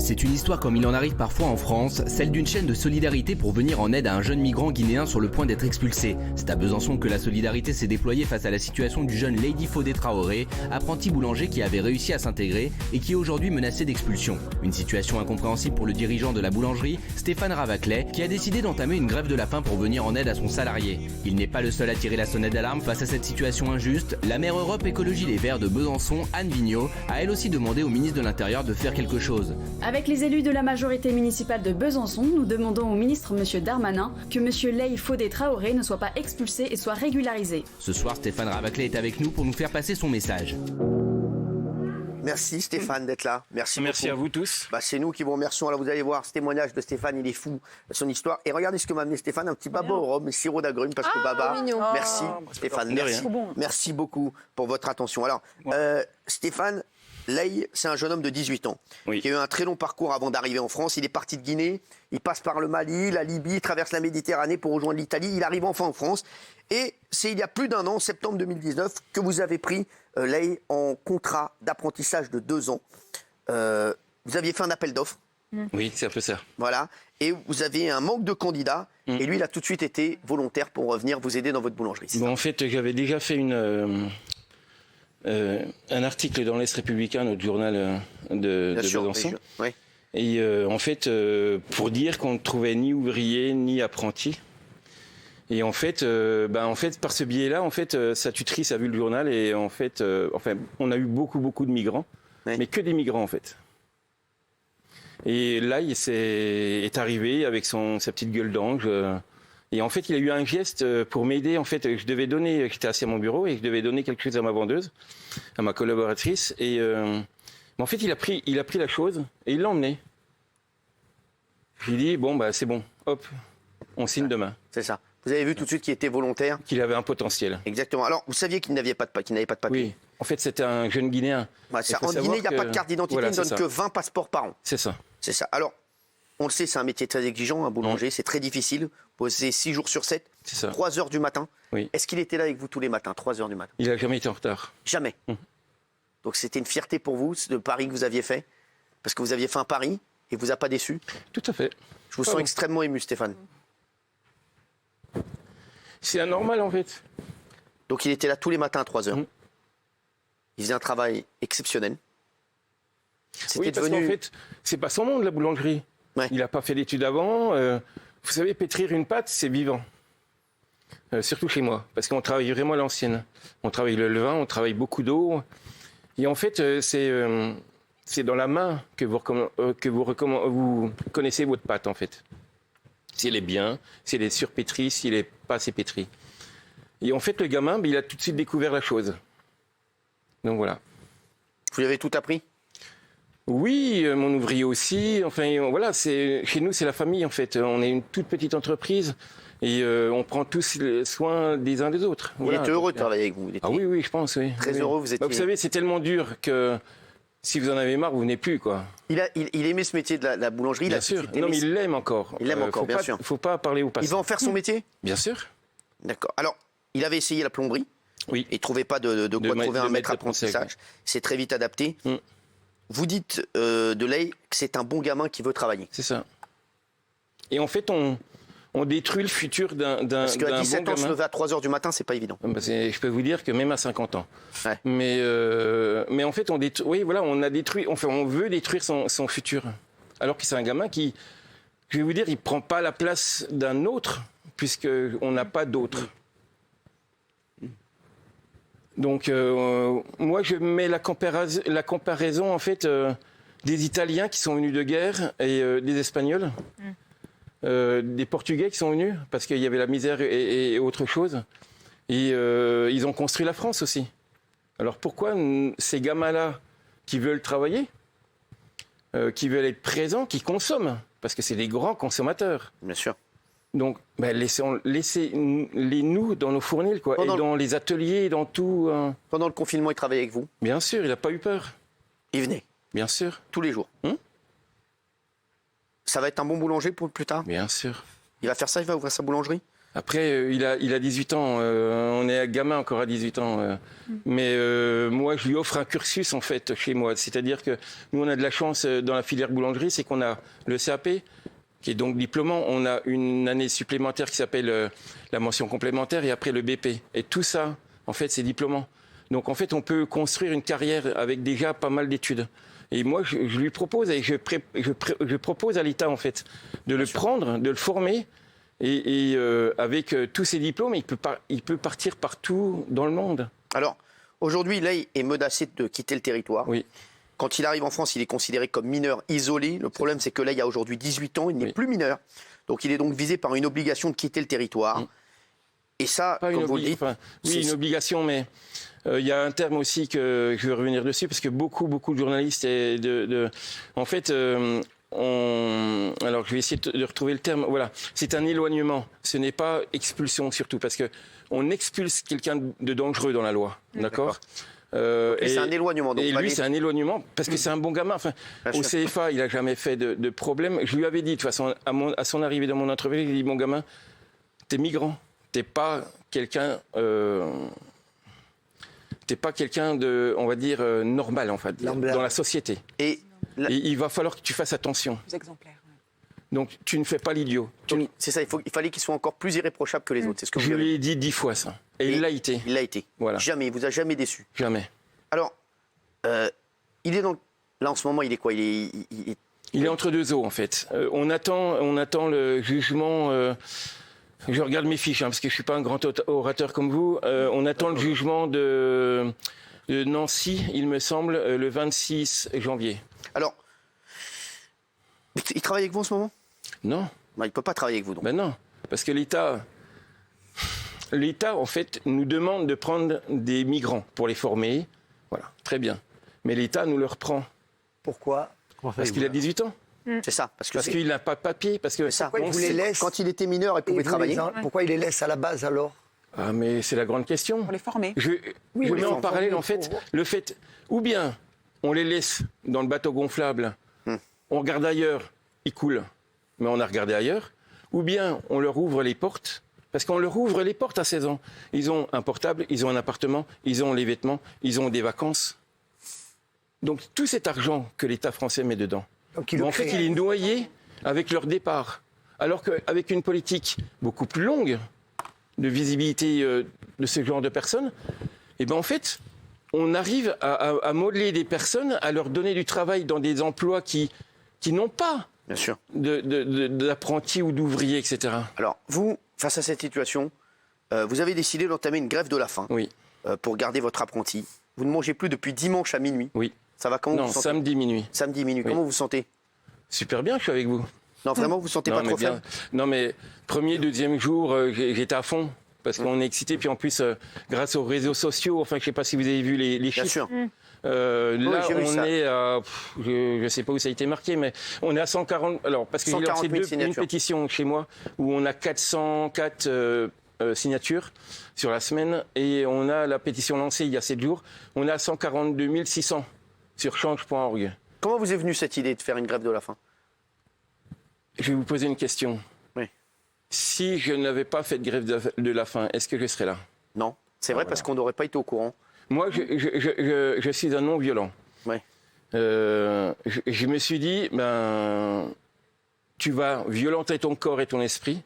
C'est une histoire comme il en arrive parfois en France, celle d'une chaîne de solidarité pour venir en aide à un jeune migrant guinéen sur le point d'être expulsé. C'est à Besançon que la solidarité s'est déployée face à la situation du jeune Lady Fodé Traoré, apprenti boulanger qui avait réussi à s'intégrer et qui est aujourd'hui menacé d'expulsion. Une situation incompréhensible pour le dirigeant de la boulangerie, Stéphane Ravaclet, qui a décidé d'entamer une grève de la faim pour venir en aide à son salarié. Il n'est pas le seul à tirer la sonnette d'alarme face à cette situation injuste. La maire Europe Écologie Les Verts de Besançon, Anne Vigneault, a elle aussi demandé au ministre de l'Intérieur de faire quelque chose. Avec les élus de la majorité municipale de Besançon, nous demandons au ministre M. Darmanin que M. Lay Fodé Traoré ne soit pas expulsé et soit régularisé. Ce soir, Stéphane Ravaclet est avec nous pour nous faire passer son message. Merci Stéphane d'être là. Merci beaucoup. À vous tous. C'est nous qui vous remercions. Alors vous allez voir ce témoignage de Stéphane, il est fou, son histoire. Et regardez ce que m'a amené Stéphane, un petit baba au rhum, sirop d'agrumes, parce que baba. Mignon. Merci Stéphane, merci. Merci beaucoup pour votre attention. Alors Stéphane Lay, c'est un jeune homme de 18 ans qui a eu un très long parcours avant d'arriver en France. Il est parti de Guinée, il passe par le Mali, la Libye, il traverse la Méditerranée pour rejoindre l'Italie. Il arrive enfin en France. Et c'est il y a plus d'un an, septembre 2019, que vous avez pris Lay en contrat d'apprentissage de 2 ans. Vous aviez fait un appel d'offres. Oui, c'est un peu ça. Voilà. Et vous avez un manque de candidats. Et lui, il a tout de suite été volontaire pour venir vous aider dans votre boulangerie. En fait, j'avais déjà fait un article dans l'Est républicain, notre journal de Besançon. Oui. Et en fait, pour dire qu'on ne trouvait ni ouvriers ni apprentis. Et en fait, par ce biais-là, en fait, sa tutrice a vu le journal et en fait, on a eu beaucoup de migrants, mais que des migrants en fait. Et là, il est arrivé avec sa petite gueule d'ange. Et en fait, il a eu un geste pour m'aider. En fait, j'étais assis à mon bureau et je devais donner quelque chose à ma vendeuse, à ma collaboratrice. Et en fait, il a pris la chose et il l'a emmené. J'ai dit c'est bon, hop, on signe demain. C'est ça. Vous avez vu tout de suite qu'il était volontaire. Qu'il avait un potentiel. Exactement. Alors, vous saviez qu'il n'avait pas de papier. Oui. En fait, c'était un jeune Guinéen. En Guinée, il n'y a pas de carte d'identité. Voilà, il ne donne que 20 passeports par an. C'est ça. C'est ça. Alors, on le sait, c'est un métier très exigeant, un boulanger. C'est très difficile. Vous bossez 6 jours sur 7. C'est ça. 3 heures du matin. Oui. Est-ce qu'il était là avec vous tous les matins, 3 heures du matin? Il n'a jamais été en retard. Jamais. Donc, c'était une fierté pour vous, le pari que vous aviez fait. Parce que vous aviez fait un pari et vous a pas déçu. Tout à fait. Je vous sens extrêmement ému, Stéphane. C'est anormal, en fait. Donc, il était là tous les matins à 3 heures. Il faisait un travail exceptionnel. Oui, parce qu'en fait, c'est pas son monde, la boulangerie. Ouais. Il n'a pas fait d'études avant. Vous savez, pétrir une pâte, c'est vivant. Surtout chez moi, parce qu'on travaille vraiment à l'ancienne. On travaille le levain, on travaille beaucoup d'eau. Et en fait, c'est dans la main que vous connaissez votre pâte, en fait. Si elle est bien, si elle est surpétrie, si elle n'est pas assez pétrie. Et en fait, le gamin, il a tout de suite découvert la chose. Donc voilà. Vous lui avez tout appris? Oui, mon ouvrier aussi. Enfin, voilà, chez nous, c'est la famille, en fait. On est une toute petite entreprise et on prend tous soin des uns des autres. Il était heureux de travailler avec vous. Oui, je pense, oui. Très heureux, vous étiez. Vous savez, c'est tellement dur que si vous en avez marre, vous venez plus, quoi. Il aimait ce métier de la boulangerie. Bien sûr. Non, mais il l'aime encore. Il l'aime encore, bien sûr. Il ne faut pas parler au passé. Il va en faire son métier? Bien sûr. D'accord. Alors, il avait essayé la plomberie. Oui. Et ne trouvait pas de quoi trouver un maître apprentissage. C'est très vite adapté. Vous dites de Lay que c'est un bon gamin qui veut travailler. C'est ça. Et en fait, on détruit le futur d'un bon gamin. Parce qu'à 17 ans, se lever à 3 heures du matin, c'est pas évident. Je peux vous dire que même à 50 ans. Ouais. Mais en fait, on veut détruire son futur. Alors que c'est un gamin qui, je vais vous dire, il ne prend pas la place d'un autre, puisqu'on n'a pas d'autre. Donc, moi, je mets la comparaison en fait, des Italiens qui sont venus de guerre et des Espagnols, des Portugais qui sont venus parce qu'il y avait la misère et autre chose. Et ils ont construit la France aussi. Alors, pourquoi ces gamins-là qui veulent travailler, qui veulent être présents, qui consomment? Parce que c'est des grands consommateurs. Bien sûr. Donc, laissez-les nous dans nos fournils, quoi, et dans les ateliers, dans tout. Pendant le confinement, il travaillait avec vous? Bien sûr, il n'a pas eu peur. Il venait? Bien sûr. Tous les jours? Ça va être un bon boulanger pour plus tard? Bien sûr. Il va faire ça, il va ouvrir sa boulangerie? Après, il a 18 ans. On est gamin encore à 18 ans. Mais moi, je lui offre un cursus, en fait, chez moi. C'est-à-dire que nous, on a de la chance dans la filière boulangerie, c'est qu'on a le CAP, qui est donc diplômant. On a une année supplémentaire qui s'appelle la mention complémentaire et après le BP. Et tout ça, en fait, c'est diplômant. Donc, en fait, on peut construire une carrière avec déjà pas mal d'études. Et moi, je lui propose, et je propose à l'État, en fait, de le prendre, de le former. Et avec tous ces diplômes, il peut partir partout dans le monde. Alors, aujourd'hui, Lay est menacé de quitter le territoire. Oui. Quand il arrive en France, il est considéré comme mineur isolé. Le problème, c'est que Lay a aujourd'hui 18 ans, il n'est plus mineur. Donc, il est donc visé par une obligation de quitter le territoire. Et ça, comme vous le dites... oui, une obligation, mais il y a un terme aussi que je veux revenir dessus, parce que beaucoup de journalistes... En fait... Alors, je vais essayer de retrouver le terme. Voilà, c'est un éloignement. Ce n'est pas expulsion, surtout, parce qu'on expulse quelqu'un de dangereux dans la loi. D'accord. C'est un éloignement. Donc et lui, c'est un éloignement, parce que c'est un bon gamin. Enfin, au CFA, il n'a jamais fait de problème. Je lui avais dit, de toute façon, à son arrivée dans mon entreprise, il dit, mon gamin, t'es migrant. T'es pas quelqu'un... t'es pas quelqu'un de, on va dire, normal, en fait, dans la société. Et il va falloir que tu fasses attention. Exemplaires. Donc, tu ne fais pas l'idiot. C'est ça, il fallait qu'il soit encore plus irréprochable que les autres. C'est ce que je lui ai dit 10 fois ça. Et il l'a été. Il l'a été. Voilà. Jamais, il vous a jamais déçu. Jamais. Alors, il est donc... Là, en ce moment, il est quoi? Il est entre deux eaux, en fait. On attend le jugement... je regarde mes fiches, parce que je ne suis pas un grand orateur comme vous. On attend le jugement de Nancy, il me semble, le 26 janvier. Alors, il travaille avec vous en ce moment? Non. Il ne peut pas travailler avec vous, donc. Ben non, parce que l'État, en fait, nous demande de prendre des migrants pour les former. Voilà, très bien. Mais l'État nous le reprend. Pourquoi? Parce qu'il a 18 ans. C'est ça. Parce qu'il n'a pas de papier. Parce que ça. Pourquoi il vous les laisse? Quand il était mineur, il pouvait travailler. Pourquoi il les laisse à la base, alors? Ah, mais c'est la grande question. Pour les former. Je mets en parallèle, en fait, le fait, ou bien on les laisse dans le bateau gonflable, on regarde ailleurs, ils coulent, mais on a regardé ailleurs, ou bien on leur ouvre les portes, parce qu'on leur ouvre les portes à 16 ans. Ils ont un portable, ils ont un appartement, ils ont les vêtements, ils ont des vacances. Donc tout cet argent que l'État français met dedans, en fait, il est noyé avec leur départ. Alors qu'avec une politique beaucoup plus longue de visibilité de ce genre de personnes, et ben en fait, on arrive à modeler des personnes, à leur donner du travail dans des emplois qui n'ont pas bien sûr d'apprentis ou d'ouvriers, etc. Alors, vous, face à cette situation, vous avez décidé d'entamer une grève de la faim. Oui. Pour garder votre apprenti. Vous ne mangez plus depuis dimanche à minuit. Oui. Ça va comment? Non, vous sentez? samedi minuit. Samedi minuit. Oui. Comment vous vous sentez? Super bien, je suis avec vous. Non, vraiment, vous ne sentez pas trop faible? Non, mais premier, deuxième jour, j'étais à fond. Parce qu'on est excité, puis en plus, grâce aux réseaux sociaux, enfin, je ne sais pas si vous avez vu les chiffres. Bien sûr. Là, on est à, je ne sais pas où ça a été marqué, mais on est à 140. Alors, parce que j'ai lancé une pétition chez moi où on a 404 signatures sur la semaine, et on a la pétition lancée il y a 7 jours. On est à 142 600 sur change.org. Comment vous est venue cette idée de faire une grève de la faim? Je vais vous poser une question. Oui. Si je n'avais pas fait de grève de la faim, est-ce que je serais là? Non, c'est vrai, parce qu'on n'aurait pas été au courant. Moi, je suis un non-violent. Oui. Je me suis dit, tu vas violenter ton corps et ton esprit.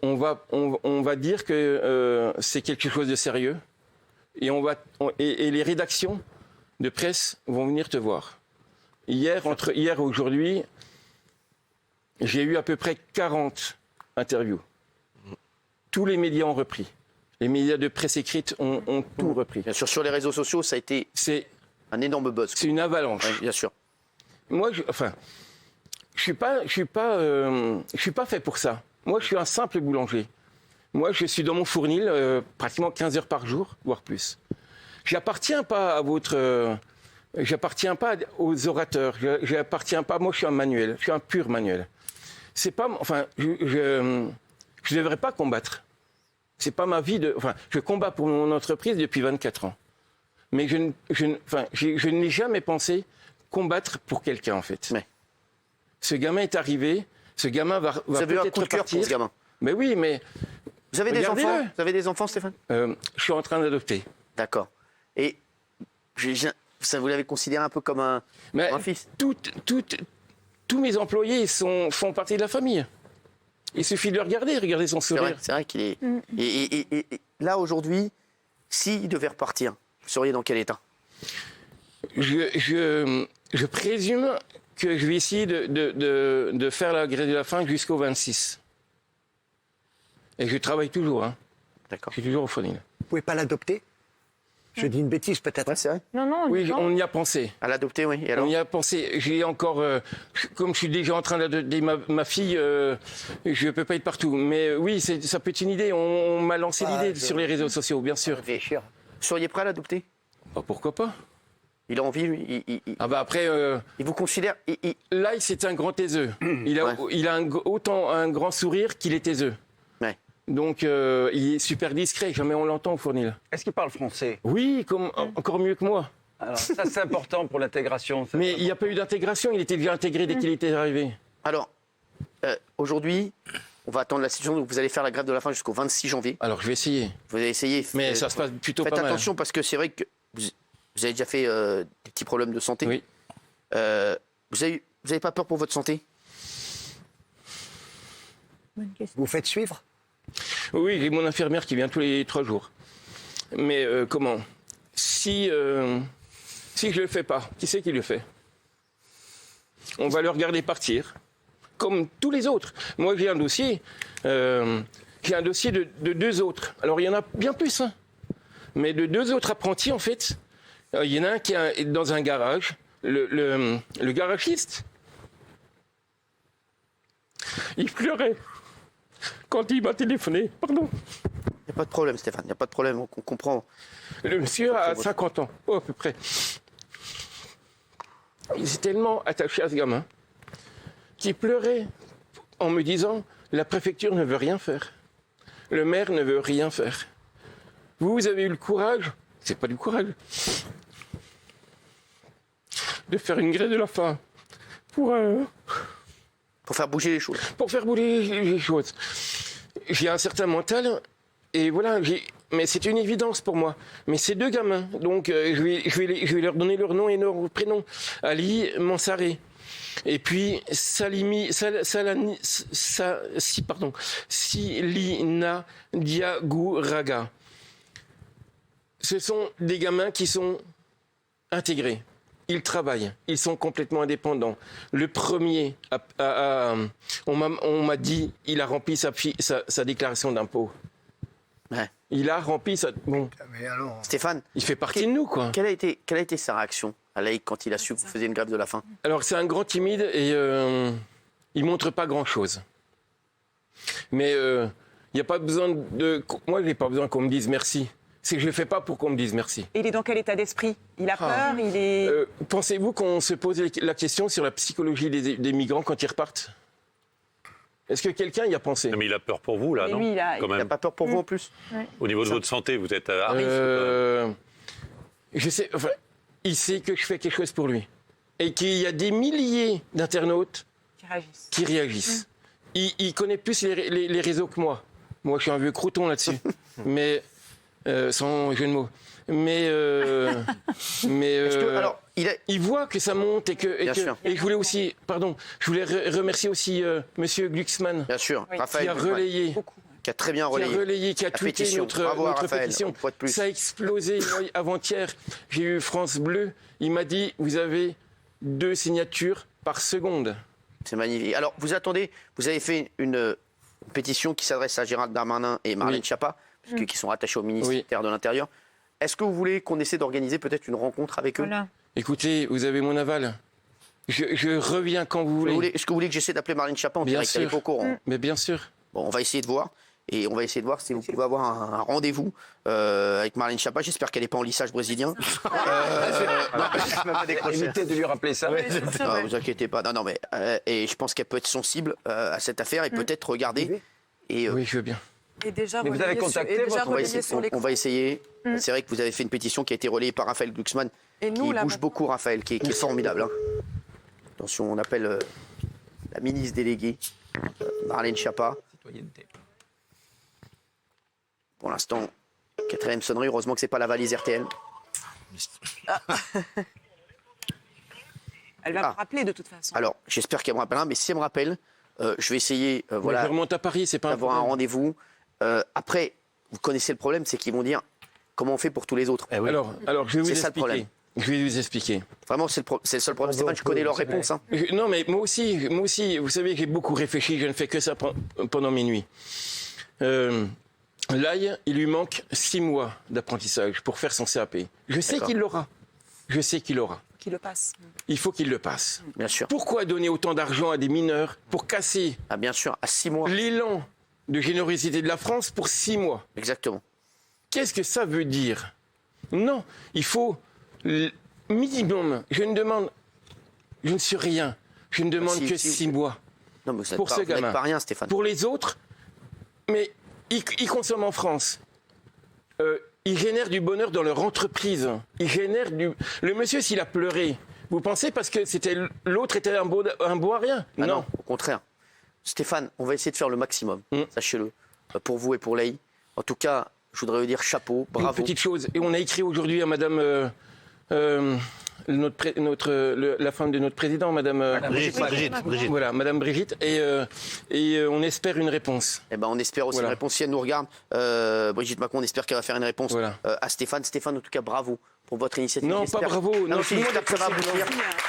On va dire que c'est quelque chose de sérieux. Et les rédactions de presse vont venir te voir. Entre hier et aujourd'hui, j'ai eu à peu près 40 interviews. Tous les médias ont repris. Les médias de presse écrite ont tout repris. Bien sûr, sur les réseaux sociaux, ça a été un énorme buzz. C'est une avalanche. Oui, bien sûr. Moi, je suis pas fait pour ça. Moi, je suis un simple boulanger. Moi, je suis dans mon fournil pratiquement 15 heures par jour, voire plus. J'appartiens pas aux orateurs. J'appartiens pas. Moi, je suis un manuel. Je suis un pur manuel. C'est pas. Enfin, je devrais pas combattre. C'est pas ma vie de. Enfin, je combats pour mon entreprise depuis 24 ans. Mais je n'ai jamais pensé combattre pour quelqu'un, en fait. Mais. Ce gamin est arrivé. Ce gamin va peut-être partir. Vous avez eu un coup de cœur pour ce gamin? Mais oui, mais... Vous avez des enfants? Regardez-le. Vous avez des enfants, Stéphane? Je suis en train d'adopter. D'accord. Et ça, vous l'avez considéré un peu comme un fils? Tous mes employés font partie de la famille. Il suffit de le regarder son sourire. C'est vrai qu'il est... Et là, aujourd'hui, s'il devait repartir, vous seriez dans quel état? Je présume que je vais essayer de faire la grève de la faim jusqu'au 26. Et je travaille toujours. Hein. D'accord. Je suis toujours au Fournil. Vous pouvez pas l'adopter? Je dis une bêtise peut-être. Ouais, c'est vrai. Non, Oui, on y a pensé. À l'adopter, oui. Et alors? On y a pensé. J'ai encore, comme je suis déjà en train d'adopter ma fille, je ne peux pas être partout. Mais oui, ça peut être une idée. On m'a lancé l'idée sur les réseaux sociaux, bien sûr. Réfléchir. Vous seriez prêt à l'adopter? Bah, pourquoi pas? Il a envie, lui. Ah bah après, Il vous considère... là, c'est un grand taiseux. Il a autant un grand sourire qu'il est taiseux. Ouais. Donc, il est super discret. Jamais on l'entend au Fournil. Est-ce qu'il parle français? Oui, encore mieux que moi. Alors, ça, c'est important pour l'intégration. Mais il n'y a pas eu d'intégration. Il était déjà intégré dès qu'il était arrivé. Alors, aujourd'hui, on va attendre la situation. Donc, vous allez faire la grève de la faim jusqu'au 26 janvier. Alors, je vais essayer. Vous allez essayer. Mais ça se passe plutôt Faites pas mal. attention parce que c'est vrai que vous avez déjà fait des petits problèmes de santé. Oui. Vous avez pas peur pour votre santé? Vous faites suivre? Oui, j'ai mon infirmière qui vient tous les 3 jours. Mais comment? Si je le fais pas, qui c'est qui le fait? On va le regarder partir, comme tous les autres. Moi, j'ai un dossier. J'ai un dossier de 2 autres. Alors, il y en a bien plus, hein. Mais de 2 autres apprentis, en fait, il y en a un qui est dans un garage. Le garagiste, il pleurait quand il m'a téléphoné. Pardon. Il n'y a pas de problème, Stéphane. Il n'y a pas de problème. On comprend. Le monsieur a 50 ans, à peu près. Il s'est tellement attaché à ce gamin qu'il pleurait en me disant « La préfecture ne veut rien faire. Le maire ne veut rien faire. Vous avez eu le courage, c'est pas du courage, de faire une grève de la faim pour faire bouger les choses. Pour faire bouger les choses. J'ai un certain mental, et voilà, mais c'est une évidence pour moi. Mais ces 2 gamins, donc je vais leur donner leur nom et leur prénom. Ali Mansaré. Et puis Silina Diagouraga. Ce sont des gamins qui sont intégrés. Ils travaillent, ils sont complètement indépendants. Le premier, on m'a dit, il a rempli sa déclaration d'impôt. Ouais. Il a rempli sa... Bon, Mais alors... Stéphane, il fait partie de nous, quoi. quelle a été sa réaction à Laïc quand il a su que vous faisiez une grève de la faim? Alors, c'est un grand timide et il montre pas grand-chose. Mais il n'y a pas besoin de... Moi, je n'ai pas besoin qu'on me dise merci. C'est que je ne le fais pas pour qu'on me dise merci. Et il est dans quel état d'esprit? Il a peur, il est... Pensez-vous qu'on se pose la question sur la psychologie des migrants quand ils repartent? Est-ce que quelqu'un y a pensé? Mais il a peur pour vous, là, Et non? lui, il a- Quand Il n'a même. pas peur pour vous en plus? Au niveau de votre santé, vous êtes à risque. Je sais, enfin, il sait que je fais quelque chose pour lui. Et qu'il y a des milliers d'internautes qui réagissent. Il connaît plus les réseaux que moi. Moi, je suis un vieux crouton là-dessus. Mais, sans jeu de mots. Mais Alors, il voit que ça monte et que... Bien sûr. Et je voulais aussi... Pardon. Je voulais remercier aussi Monsieur Glucksmann. bien sûr, Oui. Raphaël Qui a Glucksmann, relayé... qui a très bien relayé. Qui a la tweeté pétition. notre Bravo à Raphaël, pétition. une fois de plus. Ça a explosé. Moi, avant-hier, j'ai eu France Bleu. Il m'a dit, vous avez 2 signatures par seconde. C'est magnifique. Alors, vous avez fait une pétition qui s'adresse à Gérald Darmanin et Marlène Schiappa, qui sont rattachés au ministère de l'Intérieur. Est-ce que vous voulez qu'on essaie d'organiser peut-être une rencontre avec eux? Voilà. Écoutez, vous avez mon aval. Je reviens quand vous voulez. Est-ce que vous voulez que j'essaie d'appeler Marlène Schiappa? On Bien dirait qu'elle n'est sûr. pas au courant. Mais bien sûr. Bon, on va essayer de voir. Et on va essayer de voir si vous pouvez avoir un rendez-vous avec Marlène Schiappa. J'espère qu'elle n'est pas en lissage brésilien. Évitez de lui rappeler ça. Non, vous inquiétez pas. Non, mais et je pense qu'elle peut être sensible à cette affaire et peut-être regarder. Et Oui, je veux bien. Et déjà Mais vous avez contacté votre- on va essayer. C'est vrai que vous avez fait une pétition qui a été relayée par Raphaël Glucksmann. Et nous, Qui là, bouge maintenant- beaucoup, Raphaël, qui est formidable. Hein. Attention, on appelle la ministre déléguée, Marlène Schiappa. Pour l'instant, 4e sonnerie. Heureusement que c'est pas la valise RTL. Elle va me rappeler de toute façon. Alors, j'espère qu'elle me rappellera, mais si elle me rappelle, je vais essayer Je remonte à Paris, c'est pas d'avoir un rendez-vous. Après, vous connaissez le problème, c'est qu'ils vont dire comment on fait pour tous les autres. Alors, je vais vous C'est ça le expliquer. problème. Je vais vous expliquer. Vraiment, c'est le seul problème. Stéphane, je connais leur réponse. Hein. Non, mais moi aussi, vous savez, j'ai beaucoup réfléchi, je ne fais que ça pendant mes nuits. L'ail, il lui manque 6 mois d'apprentissage pour faire son CAP. Je sais qu'il l'aura. Je sais qu'il l'aura. Qu'il le passe. Il faut qu'il le passe. Bien sûr. Pourquoi donner autant d'argent à des mineurs pour casser Bien sûr, à 6 mois. l'élan de générosité de la France pour 6 mois? Exactement. Qu'est-ce que ça veut dire? Non, il faut minimum. Je ne suis rien. Je ne demande que 6 mois. Non, mais vous pour ce gamin. Vous n'êtes pas rien, Stéphane. Pour les autres, mais ils consomment en France. Ils génèrent du bonheur dans leur entreprise. Ils génèrent du... Le monsieur, s'il a pleuré, vous pensez parce que l'autre était un beau à rien? Non, au contraire. Stéphane, on va essayer de faire le maximum, sachez-le, pour vous et pour Leï. En tout cas, je voudrais vous dire chapeau, bravo. Une petite chose, et on a écrit aujourd'hui à madame... la femme de notre président, madame Brigitte. Voilà, madame Brigitte, et on espère une réponse. Eh ben, on espère aussi une réponse. Si elle nous regarde, Brigitte Macron, on espère qu'elle va faire une réponse à Stéphane. Stéphane, en tout cas, bravo pour votre initiative. Non, pas bravo. Non, j'espère que ça va aboutir.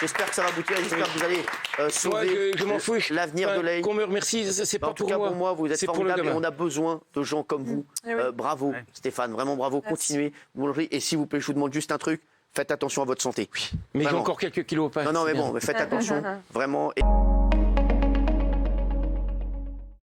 J'espère que ça va aboutir. J'espère que vous allez sauver l'avenir de Leï. Qu'on me remercie, c'est pas en tout cas, pour moi, vous êtes formidable et on a besoin de gens comme vous. Bravo, Stéphane, vraiment bravo. Continuez. Et s'il vous plaît, je vous demande juste un truc. Faites attention à votre santé. Mais j'ai encore quelques kilos au pas. Non, mais bon, mais faites attention, vraiment.